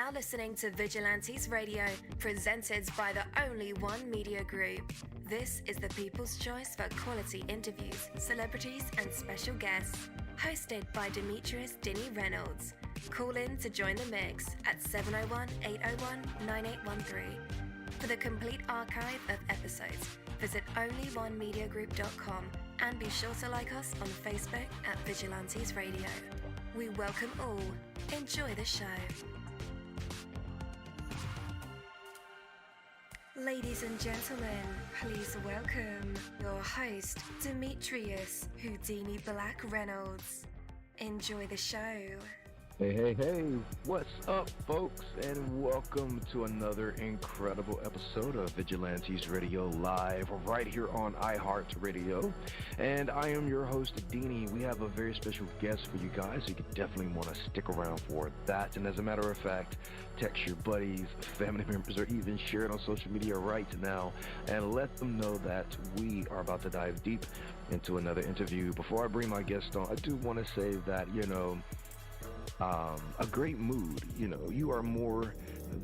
now listening to Vigilantes Radio, presented by the Only One Media Group. This is the people's choice for quality interviews, celebrities, and special guests. Hosted by Demetrius Dinny Reynolds. Call in to join the mix at 701-801-9813. For the complete archive of episodes, visit onlyonemediagroup.com and be sure to like us on Facebook at Vigilantes Radio. We welcome all. Enjoy the show. Ladies and gentlemen, please welcome your host, Demetrius Houdini Black Reynolds. Enjoy the show. Hey, what's up, folks, and welcome to another incredible episode of Vigilantes Radio Live right here on iHeartRadio, and I am your host, Dini. We have a very special guest for you guys. You could definitely want to stick around for that, and as a matter of fact, text your buddies, family members, or even share it on social media right now, and let them know that we are about to dive deep into another interview. Before I bring my guest on, I do want to say that, a great mood, you are more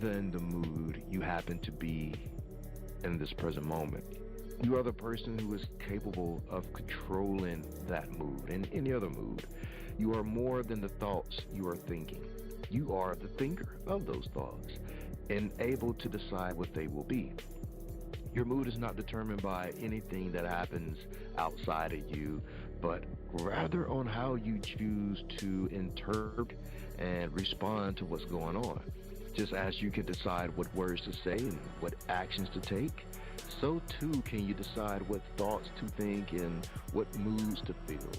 than the mood you happen to be in this present moment. You are the person who is capable of controlling that mood and any other mood. You are more than the thoughts you are thinking. You are the thinker of those thoughts and able to decide what they will be. Your mood is not determined by anything that happens outside of you, but rather on how you choose to interpret and respond to what's going on. Just as you can decide what words to say and what actions to take, so too can you decide what thoughts to think and what moods to feel.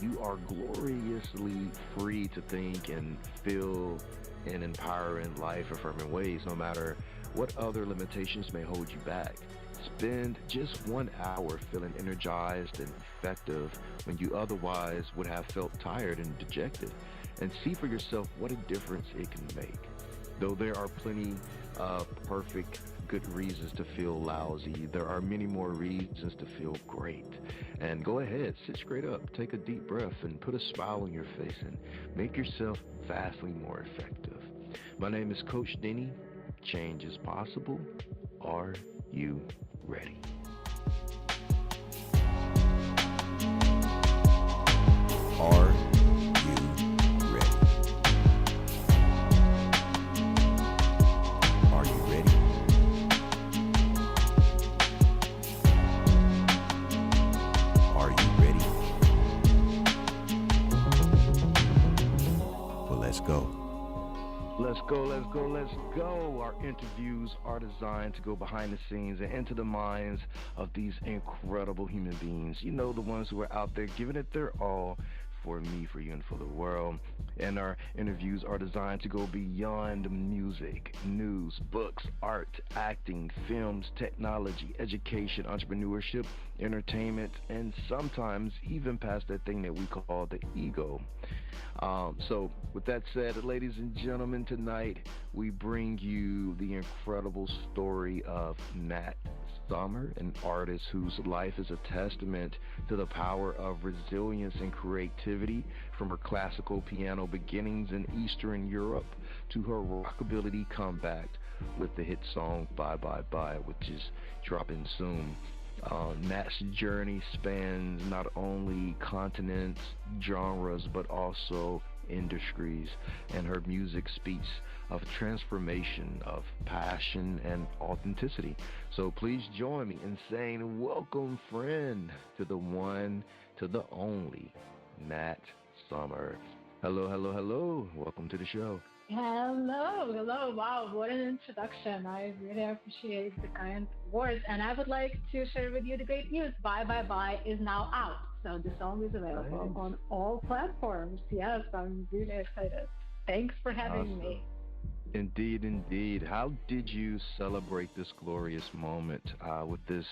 You are gloriously free to think and feel in empowering, life-affirming ways, no matter what other limitations may hold you back. Spend just 1 hour feeling energized and effective when you otherwise would have felt tired and dejected, and see for yourself what a difference it can make. Though there are plenty of perfect good reasons to feel lousy, there are many more reasons to feel great. And go ahead, sit straight up, take a deep breath, and put a smile on your face and make yourself vastly more effective. My name is Coach Denny. Change is possible. Are you ready? Are you ready? Are you ready? Are you ready? Well, let's go. Let's go. Our interviews are designed to go behind the scenes and into the minds of these incredible human beings. The ones who are out there giving it their all for me, for you, and for the world. And our interviews are designed to go beyond music, news, books, art, acting, films, technology, education, entrepreneurship, entertainment, and sometimes even past that thing that we call the ego. So with that said, ladies and gentlemen, tonight we bring you the incredible story of Nat Summer, an artist whose life is a testament to the power of resilience and creativity, from her classical piano beginnings in Eastern Europe to her rockabilly comeback with the hit song Bye Bye Bye, which is dropping soon. Nat's journey spans not only continents, genres, but also industries, and her music speaks of transformation, of passion, and authenticity. So please join me in saying welcome, friend, to the one, to the only, Nat Summer. Hello. Welcome to the show. Hello. Wow, what an introduction. I really appreciate the kind words. And I would like to share with you the great news. Bye Bye Bye is now out. So the song is available on all platforms. Yes, I'm really excited. Thanks for having me. Indeed. How did you celebrate this glorious moment with this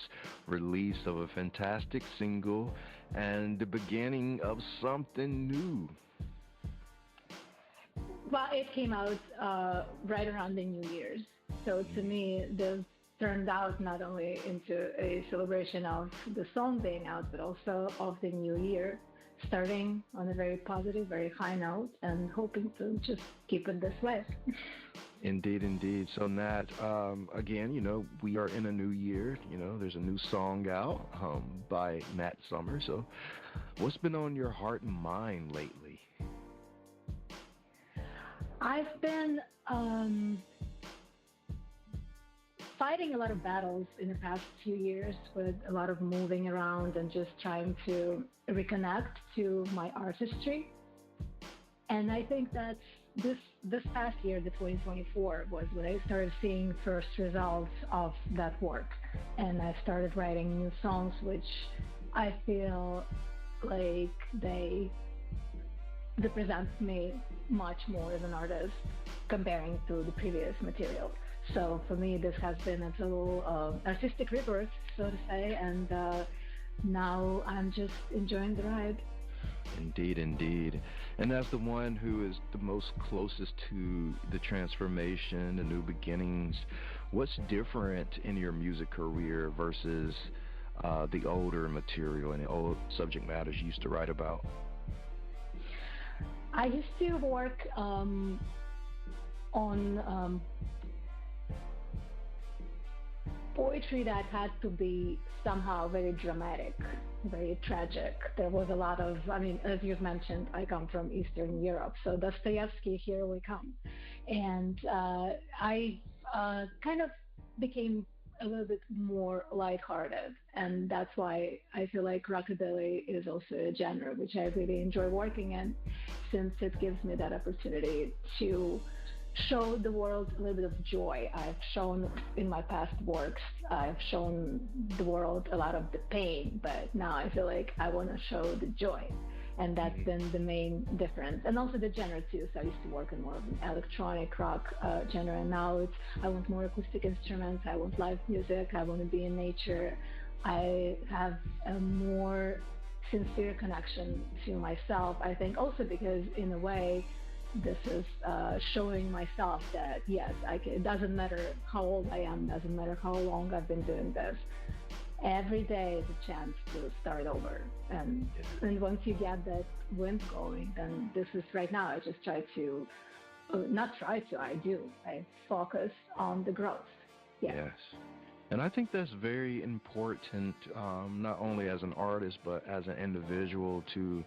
release of a fantastic single and the beginning of something new? Well, it came out right around the New Year's. So to me, this turned out not only into a celebration of the song being out, but also of the new year, starting on a very positive, very high note, and hoping to just keep it this way. Indeed, indeed. So, Nat, again, we are in a new year. There's a new song out by Nat Summer. So, what's been on your heart and mind lately? I've been fighting a lot of battles in the past few years with a lot of moving around and just trying to reconnect to my artistry. And I think that this past year, the 2024, was when I started seeing first results of that work, and I started writing new songs, which I feel like they represent me much more as an artist comparing to the previous material. So for me, this has been a total artistic rebirth, so to say, and now I'm just enjoying the ride. Indeed, indeed. And as the one who is the most closest to the transformation, the new beginnings, what's different in your music career versus the older material and the old subject matters you used to write about? I used to work on poetry that had to be somehow very dramatic, very tragic. There was a lot of, I mean, as you've mentioned, I come from Eastern Europe, so Dostoevsky, here we come. And I kind of became a little bit more lighthearted, and that's why I feel like rockabilly is also a genre which I really enjoy working in, since it gives me that opportunity to show the world a little bit of joy. I've shown in my past works, I've shown the world a lot of the pain, but now I feel like I want to show the joy. And that's been the main difference. And also the genre too. So I used to work in more of an electronic rock genre, and now I want more acoustic instruments, I want live music, I want to be in nature. I have a more sincere connection to myself, I think, also because in a way this is showing myself that yes, it doesn't matter how old I am, doesn't matter how long I've been doing this. Every day is a chance to start over, and once you get that wind going, then this is right now. I just try to, not try to, I do. I focus on the growth. Yeah. Yes. And I think that's very important, not only as an artist but as an individual, to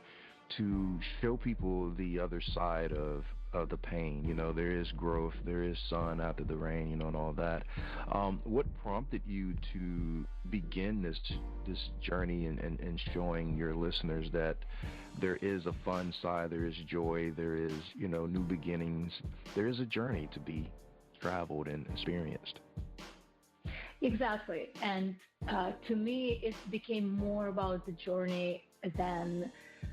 show people the other side of the pain. There is growth, there is sun after the rain, and all that. What prompted you to begin this journey and showing your listeners that there is a fun side, there is joy, there is, new beginnings, there is a journey to be traveled and experienced? Exactly. And to me, it became more about the journey than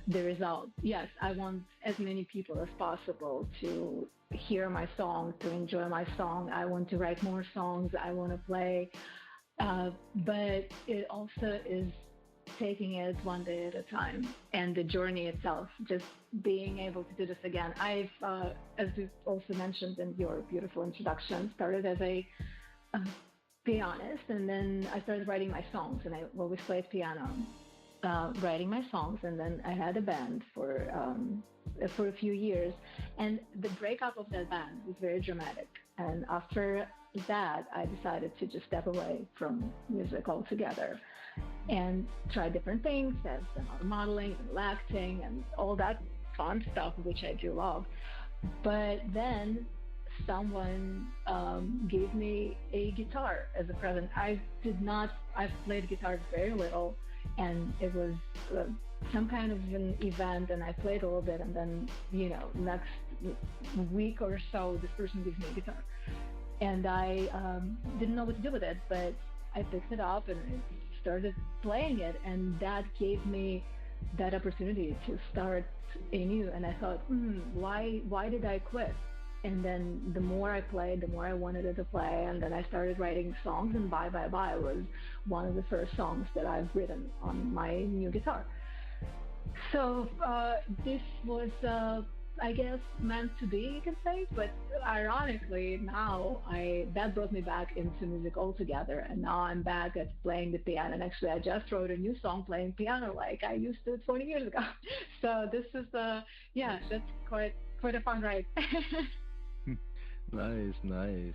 the result. Yes, I want as many people as possible to hear my song, to enjoy my song. I want to write more songs. I want to play. But it also is taking it one day at a time, and the journey itself, just being able to do this again. I've, as you also mentioned in your beautiful introduction, started as a pianist, and then I started writing my songs, and I always played piano, writing my songs, and then I had a band for a few years, and the breakup of that band was very dramatic. And after that, I decided to just step away from music altogether and try different things, as modeling and acting and all that fun stuff, which I do love. But then someone gave me a guitar as a present. I've played guitar very little, and it was some kind of an event, and I played a little bit, and then, next week or so, this person gives me a guitar. And I didn't know what to do with it, but I picked it up and I started playing it, and that gave me that opportunity to start anew. And I thought, why did I quit? And then the more I played, the more I wanted it to play, and then I started writing songs, and Bye Bye Bye was one of the first songs that I've written on my new guitar. So this was, I guess, meant to be, you can say. But ironically, now that brought me back into music altogether, and now I'm back at playing the piano. And actually, I just wrote a new song playing piano like I used to 20 years ago. So this is, that's quite a fun ride. Nice, nice.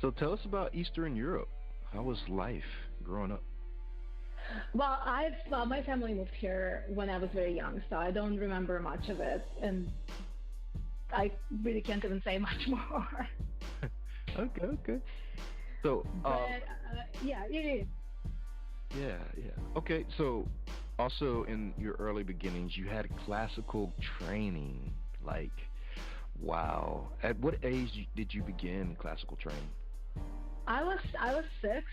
So tell us about Eastern Europe. How was life growing up? My family moved here when I was very young, so I don't remember much of it, and I really can't even say much more. Okay, okay. So, Yeah. yeah, yeah. Okay, so also in your early beginnings, you had classical training. Like, wow. At what age did you begin classical training? I was six,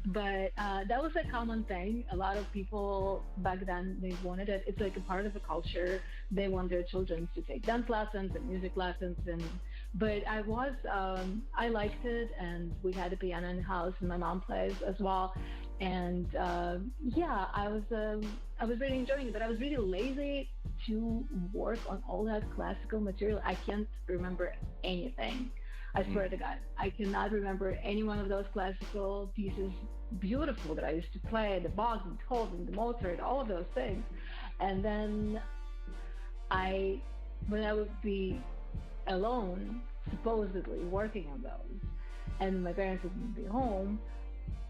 but that was a common thing. A lot of people back then they wanted it. It's like a part of the culture. They want their children to take dance lessons and music lessons, and but I liked it, and we had a piano in the house, and my mom plays as well. And yeah, I was really enjoying it, but I was really lazy to work on all that classical material. I can't remember anything. I Mm, swear to God, I cannot remember any one of those classical pieces beautiful that I used to play, the Bach, the Beethoven, the Mozart, all of those things. And then I, when I would be alone, supposedly working on those, and my parents wouldn't be home,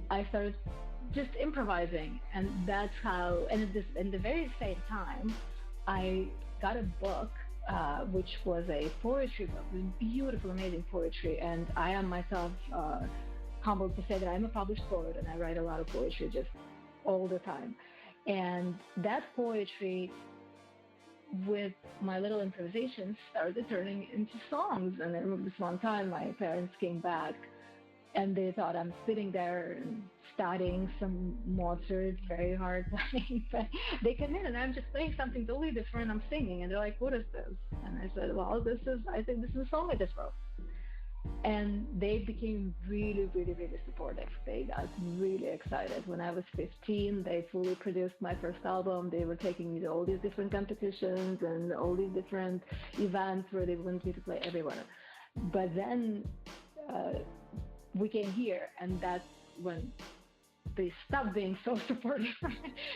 I started just improvising, and that's how. And in the very same time, I got a book, which was a poetry book, with beautiful, amazing poetry. And I am myself humbled to say that I'm a published poet, and I write a lot of poetry just all the time. And that poetry, with my little improvisations, started turning into songs. And I remember this one time my parents came back and they thought I'm sitting there and studying some Mozart very hard playing. But they come in and I'm just playing something totally different. I'm singing, and they're like, "What is this?" And I said, "Well, I think this is a song I just wrote." And they became really, really, really supportive. They got really excited. When I was 15, they fully produced my first album. They were taking me to all these different competitions and all these different events where they wanted me to play everywhere. But then uh, we came here, and that's when they stopped being so supportive.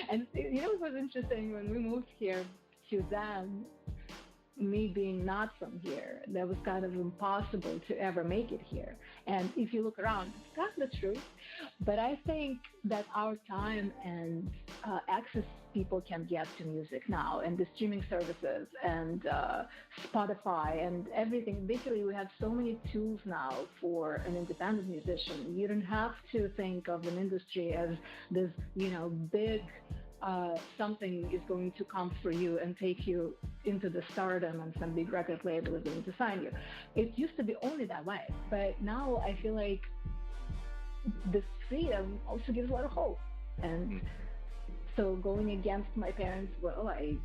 And it was interesting when we moved here to them, me being not from here, that was kind of impossible to ever make it here. And if you look around, it's kind of true. But I think that our time and access people can get to music now, and the streaming services and Spotify and everything. Basically, we have so many tools now for an independent musician. You don't have to think of an industry as this, big something is going to come for you and take you into the stardom, and some big record label is going to sign you. It used to be only that way, but now I feel like this freedom also gives a lot of hope. And mm. so going against my parents, well, I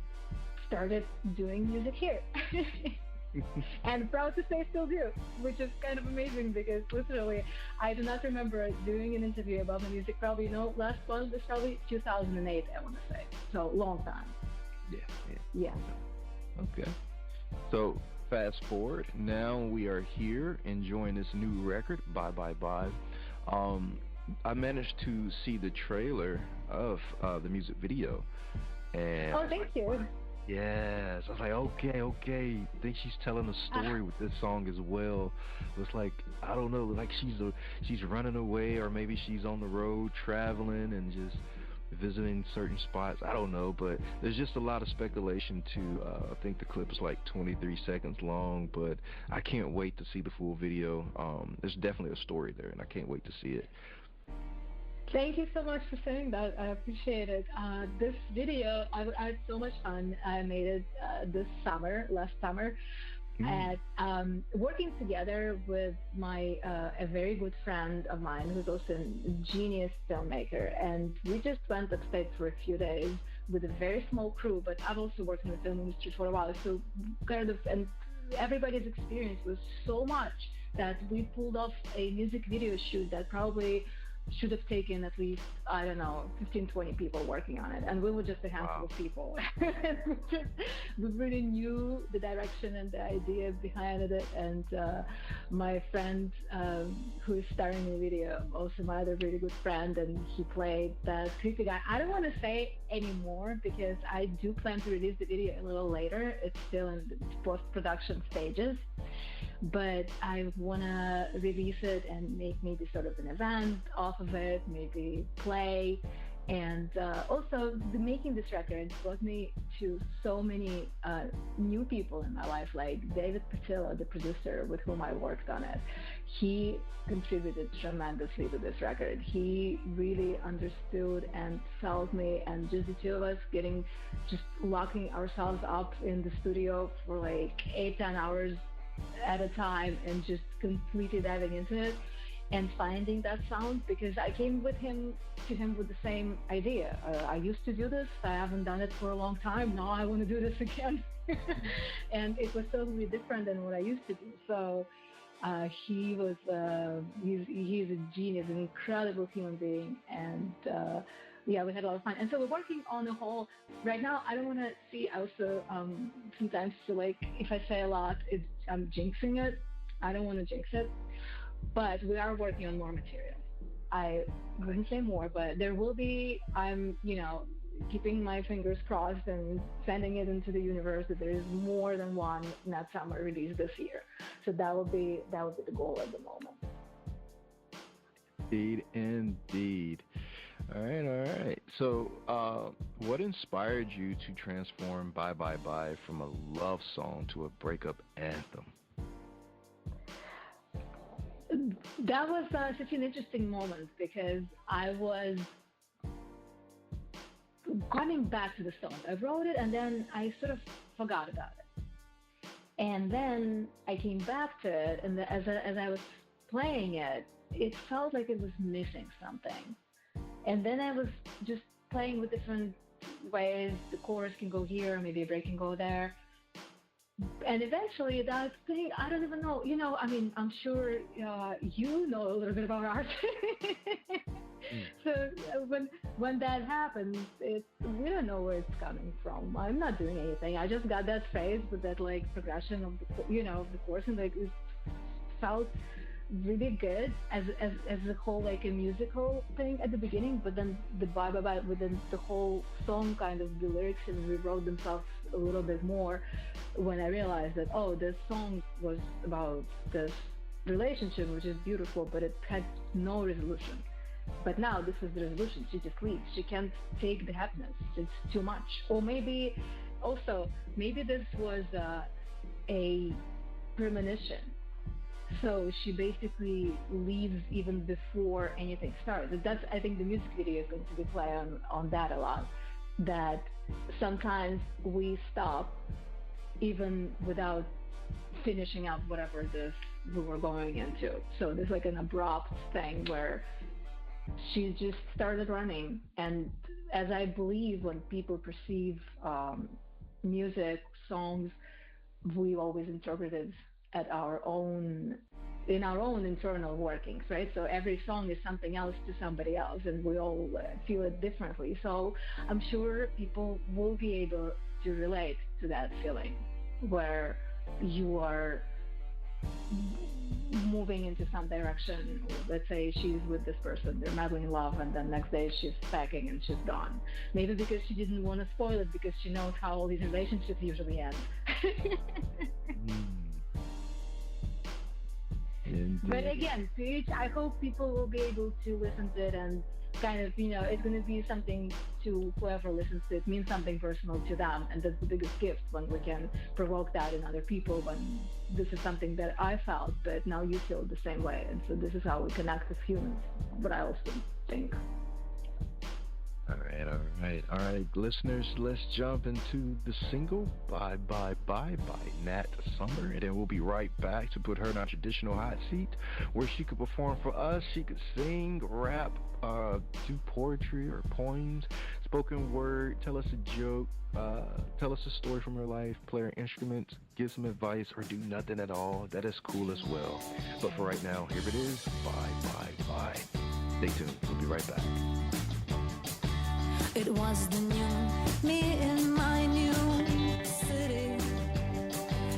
started doing music here. And proud to say still do, which is kind of amazing because literally I do not remember doing an interview about the music. Probably last one was probably 2008, I want to say. So long time. Yeah, yeah. Yeah. Okay. So fast forward. Now we are here enjoying this new record. Bye, bye, bye. Um, I managed to see the trailer of the music video, and Oh, thank you. yes, I was like, okay, okay. I think she's telling a story with this song as well. It's like, I don't know, like she's running away, or maybe she's on the road traveling and just visiting certain spots. I don't know, but there's just a lot of speculation to. I think the clip is like 23 seconds long, but I can't wait to see the full video. There's definitely a story there, and I can't wait to see it. Thank you so much for saying that. I appreciate it. This video, I had so much fun. I made it this summer, last summer, Mm. at working together with my a very good friend of mine who's also a genius filmmaker, and we just went upstate for a few days with a very small crew. But I've also worked in the film industry for a while, so kind of, and everybody's experience was so much that we pulled off a music video shoot that probably should have taken at least, I don't know, 15, 20 people working on it. And we were just a handful Wow. of people. We really knew the direction and the idea behind it. And my friend, who is starring in the video, also my other really good friend, and he played that creepy guy. I don't want to say anymore because I do plan to release the video a little later. It's still in the post-production stages. but I want to release it and make maybe sort of an event off of it, maybe play. And also, making this record brought me to so many new people in my life, like David Patilla, the producer with whom I worked on it. He contributed tremendously to this record. He really understood and felt me, and just the two of us just locking ourselves up in the studio for like 8-10 hours at a time and just completely diving into it and finding that sound, because I came to him with the same idea. I used to do this. I haven't done it for a long time. Now I want to do this again. And it was totally different than what I used to do. So he's a genius, an incredible human being. And yeah, we had a lot of fun. And so we're working on a whole, right now, I don't want to see, I also sometimes feel like if I say a lot, I'm jinxing it. I don't want to jinx it. But we are working on more material. I wouldn't say more, but there will be, I'm, keeping my fingers crossed and sending it into the universe that there is more than one Nat Summer release this year. So that would be the goal at the moment. Indeed. All right. So, what inspired you to transform Bye Bye Bye from a love song to a breakup anthem? That was such an interesting moment, because I was coming back to the song. I wrote it and then I sort of forgot about it. And then I came back to it, and as I was playing it, it felt like it was missing something. And then I was just playing with different ways. The chorus can go here, maybe a break can go there. And eventually that thing, I don't even know, I'm sure you know a little bit about art. So when that happens, we don't know where it's coming from. I'm not doing anything. I just got that phrase with that like progression of the chorus, and like it felt really good as a whole, like a musical thing at the beginning, but then the Bye Bye Bye, within the whole song, kind of the lyrics and rewrote themselves a little bit more when I realized that, this song was about this relationship, which is beautiful, but it had no resolution. But now this is the resolution. She just leaves. She can't take the happiness. It's too much. Or maybe this was a premonition. So she basically leaves even before anything starts. I think the music video is going to be play on that a lot. That sometimes we stop even without finishing up whatever we were going into. So there's like an abrupt thing where she just started running. And as I believe, when people perceive music, songs, we always interpret it in our own internal workings, right? So every song is something else to somebody else, and we all feel it differently. So I'm sure people will be able to relate to that feeling where you are moving into some direction. Let's say she's with this person, they're madly in love, and then next day she's packing and she's gone. Maybe because she didn't want to spoil it, because she knows how all these relationships usually end. But again, I hope people will be able to listen to it and kind of, it's going to be something to whoever listens to it, means something personal to them. And that's the biggest gift, when we can provoke that in other people, when this is something that I felt, but now you feel the same way. And so this is how we connect as humans, what I also think. All right, listeners, let's jump into the single Bye Bye Bye by Nat Summer, and then we'll be right back to put her in our traditional hot seat where she could perform for us. She could sing, rap, do poetry or poems, spoken word, tell us a joke, tell us a story from her life, play her instrument, give some advice, or do nothing at all. That is cool as well. But for right now, here it is, Bye Bye Bye. Stay tuned. We'll be right back. It was the new me in my new city.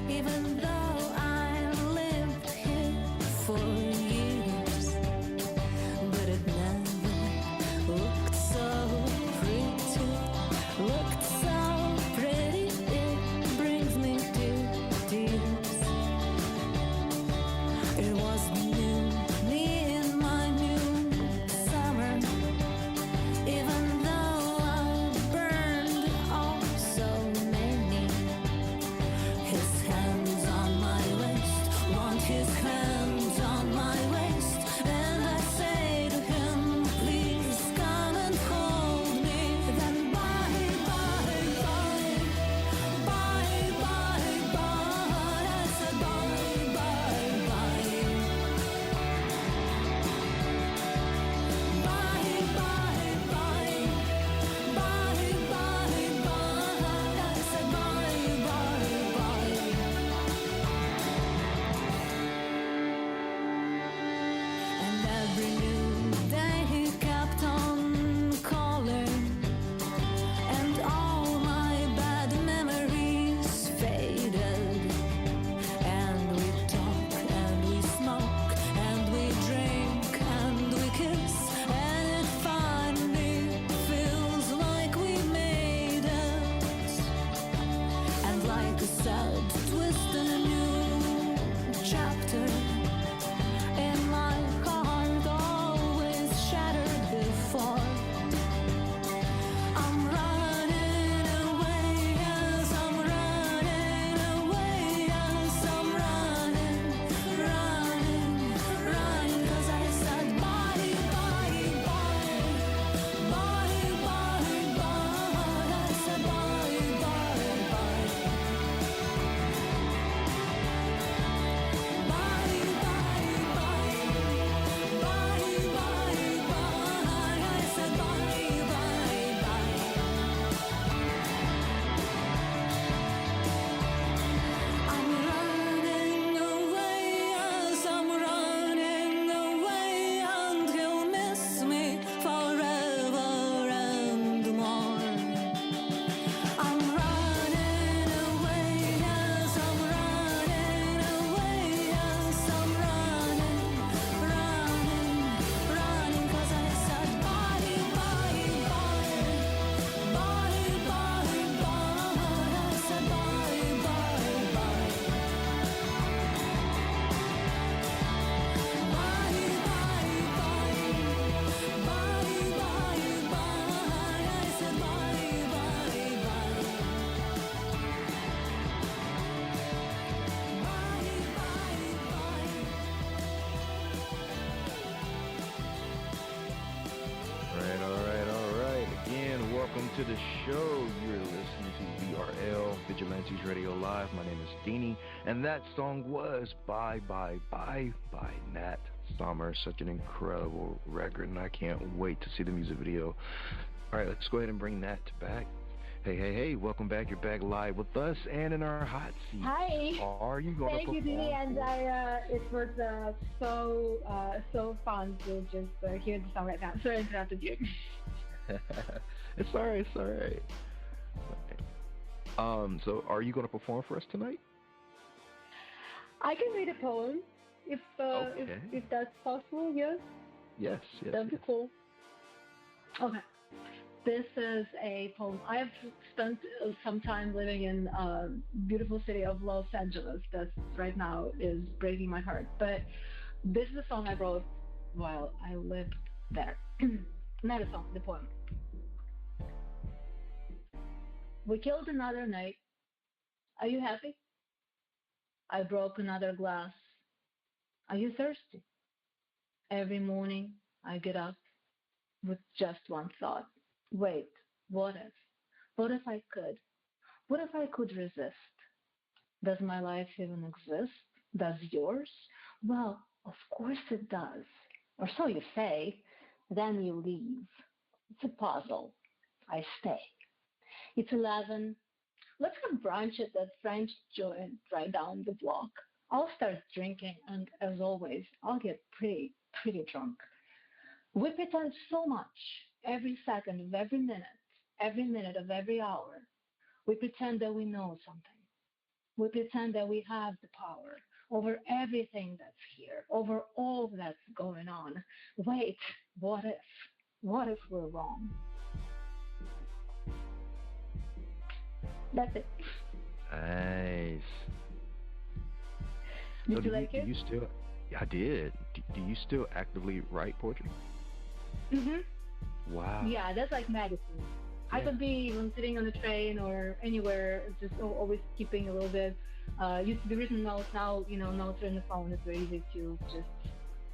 Even though I lived here for years, but it never looked so pretty. Looked so pretty, it brings me to tears. to the show. You're listening to VRL, Vigilantes Radio Live. My name is Deanie, and that song was Bye Bye Bye by Nat Summer. Such an incredible record, and I can't wait to see the music video. All right, let's go ahead and bring Nat back. Hey, hey, hey, welcome back. You're back live with us and in our hot seat. Hi. Are you going Thank to you, Didi, and it was so fun to just hear the song right now. Sorry I interrupted you. It's all right, it's all right. Okay. So are you going to perform for us tonight? I can read a poem if that's possible. Yes. Yes, yes. That'd be cool. Okay. This is a poem. I have spent some time living in beautiful city of Los Angeles. That right now is breaking my heart. But this is a song I wrote while I lived there. Not a song, the poem. We killed another night. Are you happy? I broke another glass. Are you thirsty? Every morning I get up with just one thought. Wait, what if? What if I could? What if I could resist? Does my life even exist? Does yours? Well, of course it does. Or so you say. Then you leave. It's a puzzle. I stay. It's 11. Let's have brunch at that French joint right down the block. I'll start drinking, and as always, I'll get pretty drunk. We pretend so much, every second of every minute of every hour. We pretend that we know something. We pretend that we have the power over everything that's here, over all that's going on. Wait, what if? What if we're wrong? That's it. Nice. Did you like it? Do you still? Yeah, I did. Do you still actively write poetry? Mhm. Wow. Yeah, that's like medicine. Yeah. I could be even sitting on the train or anywhere, just always keeping a little bit. Used to be written notes. Now, notes are in the phone. It's very easy to just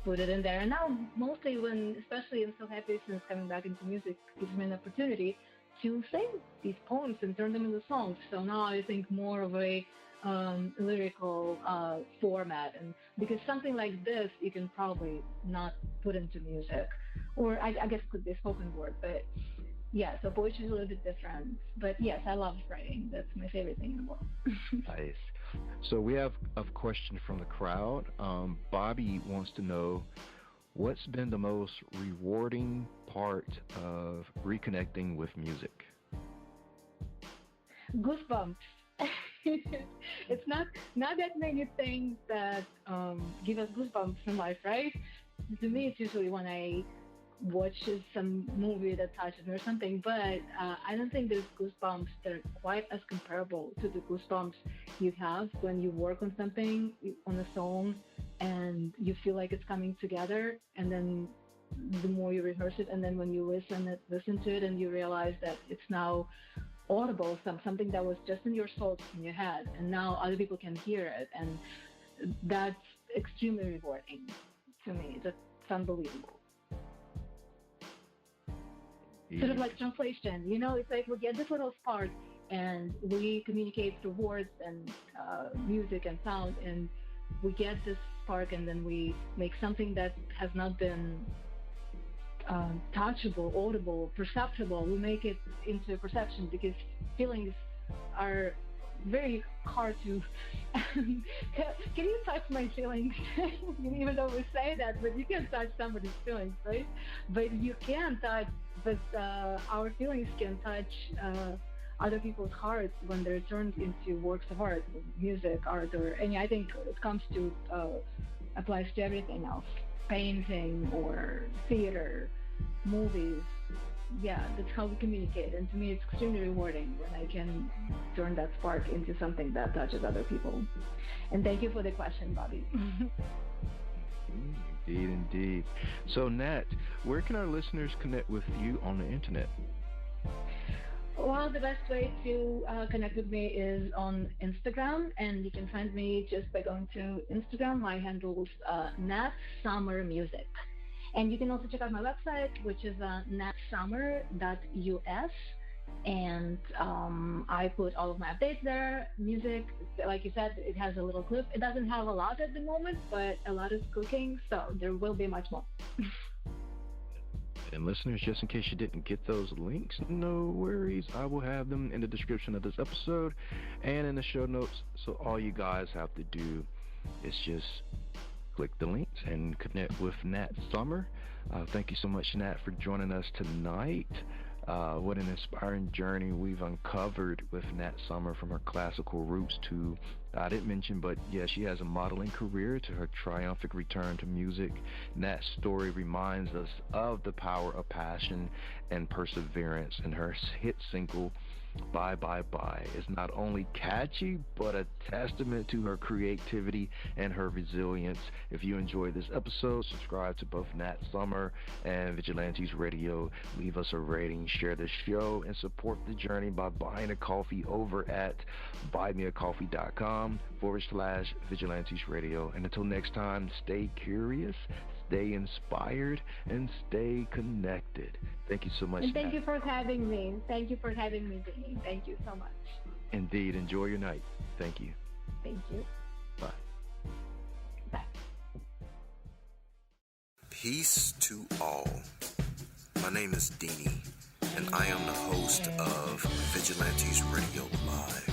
put it in there. And now, mostly especially I'm so happy since coming back into music, gives me an opportunity to sing these poems and turn them into songs. So now I think more of a lyrical format, and because something like this you can probably not put into music, or I guess could be a spoken word, but yeah, so poetry is a little bit different. But yes, I love writing. That's my favorite thing in the world. Nice. So we have a question from the crowd. Bobby wants to know, what's been the most rewarding part of reconnecting with music? Goosebumps. It's not that many things that give us goosebumps in life, right? To me, it's usually when I watch some movie that touches me or something, but I don't think there's goosebumps that are quite as comparable to the goosebumps you have when you work on something, on a song, and you feel like it's coming together, and then the more you rehearse it, and then when you listen to it and you realize that it's now audible, something that was just in your soul, in your head, and now other people can hear it, and that's extremely rewarding to me. That's unbelievable. Yeah. Sort of like translation, it's like we get this little spark and we communicate through words and music and sound, and we get this spark, and then we make something that has not been touchable, audible, perceptible. We make it into perception, because feelings are very hard to can you touch my feelings? Even though we say that, but you can't touch somebody's feelings, right? But you can touch, but our feelings can touch other people's hearts when they're turned into works of art, music, art, or any. I think it comes to applies to everything else, painting or theater, movies. Yeah, that's how we communicate, and to me it's extremely rewarding when I can turn that spark into something that touches other people. And thank you for the question, Bobby. Indeed. So Nat, where can our listeners connect with you on the internet? Well, the best way to connect with me is on Instagram, and you can find me just by going to Instagram. My handle is Nat Summer Music. And you can also check out my website, which is natsummer.us. And I put all of my updates there. Music, like you said, it has a little clip. It doesn't have a lot at the moment, but a lot is cooking, so there will be much more. And listeners, just in case you didn't get those links, no worries. I will have them in the description of this episode and in the show notes. So all you guys have to do is just click the links and connect with Nat Summer. Thank you so much, Nat, for joining us tonight. What an inspiring journey we've uncovered with Nat Summer, from her classical roots to, I didn't mention, but yeah, she has a modeling career, to her triumphant return to music. Nat's story reminds us of the power of passion and perseverance, and her hit single, Bye Bye Bye, is not only catchy, but a testament to her creativity and her resilience. If you enjoyed this episode, subscribe to both Nat Summer and Vigilantes Radio. Leave us a rating, share the show, and support the journey by buying a coffee over at buymeacoffee.com/Vigilantes Radio. And until next time, stay curious, stay inspired, and stay connected. Thank you so much. And thank you for having me. Thank you for having me, Vinny. Thank you so much. Indeed. Enjoy your night. Thank you. Thank you. Bye. Bye. Peace to all. My name is Deanie, and I am the host of Vigilantes Radio Live.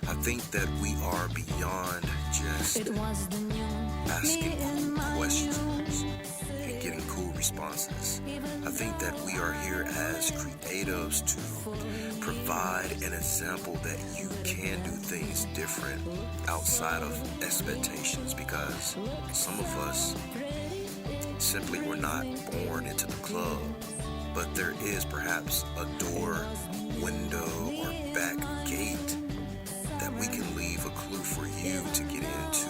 I think that we are beyond just asking cool questions and getting cool responses. I think that we are here as creatives to provide an example that you can do things different outside of expectations, because some of us simply were not born into the club, but there is perhaps a door, window, or back gate that we can leave a clue for you to get into.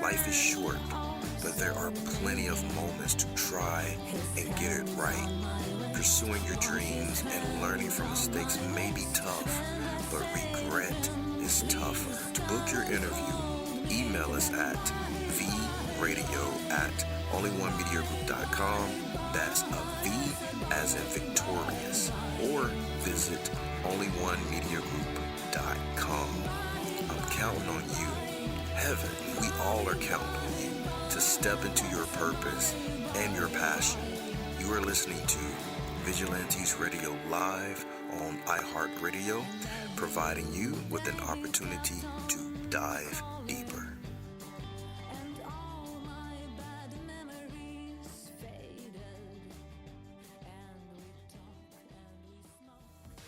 Life is short, but there are plenty of moments to try and get it right. Pursuing your dreams and learning from mistakes may be tough, but regret is tougher. To book your interview, email us at vradio@onlyonemediagroup.com. That's a V as in victorious. Or visit onlyonemediagroup.com. I'm counting on you. Heaven, we all are counting on you to step into your purpose and your passion. You are listening to Vigilantes Radio Live on iHeartRadio, providing you with an opportunity to dive deeper.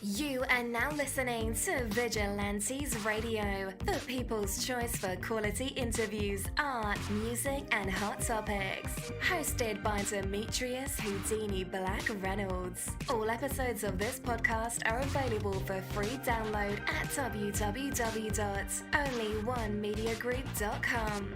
You are now listening to Vigilantes Radio, the people's choice for quality interviews, art, music, and hot topics. Hosted by Demetrius Houdini Black Reynolds. All episodes of this podcast are available for free download at www.onlyonemediagroup.com.